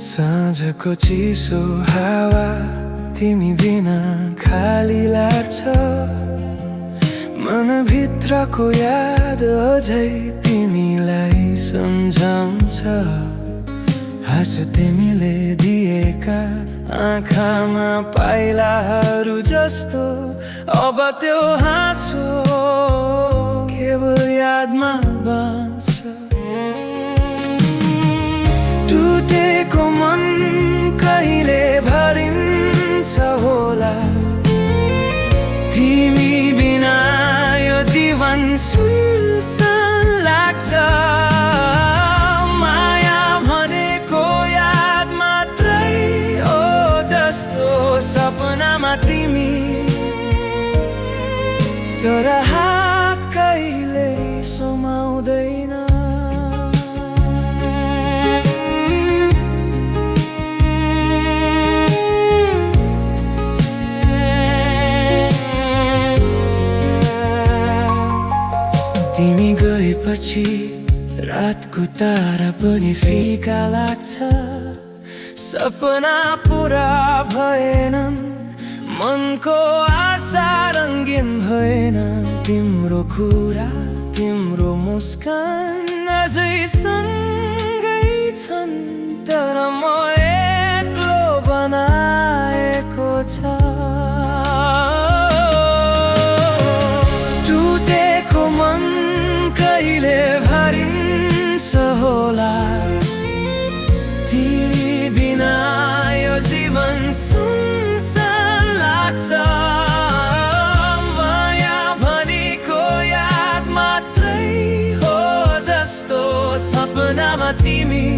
साँझको चिसो हावा तिमी बिना खाली लाग्छ। मनभित्रको याद अझै तिमीलाई सम्झाउँछ। हाँसो तिमीले दिएका आँखामा पाइलाहरू जस्तो अब त्यो हाँसो केवल यादमा बाँच्छ। टुटेको मन कहिले भरिन्छ होला, तिमी बिना यो जीवन सुनसान लाग्छ। माया भनेको याद मात्रै हो जस्तो सपनामा तिमी, तर हात कहिले समाउँदैन। तिमी गएपछि रातको तारा पनि फिका लाग्छ। सपना पुरा भएनन्, मनको आशा रङ्गीन भएन। तिम्रो कुरा तिम्रो मुस्कान अझै सँगै छन्, तर म एक्लो बनाएको छ। टुटेको मन कहिले भरिन्छ होला, तिमी बिना यो जीवन सुनसान लाग्छ। माया भनेको याद मात्रै हो जस्तो सपनामा तिमी,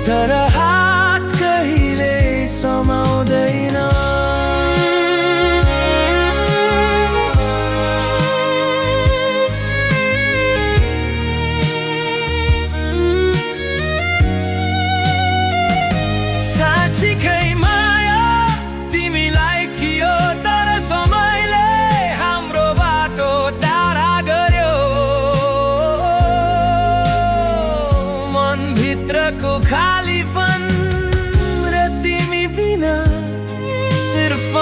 तर हात कहिले समाउँदैन। साँच्चीकै माया तिमीलाई थियो, तर समयले हाम्रो बाटो टाढा गर्यो। मनभित्रको खालीपन र तिमी बिना सिर्फ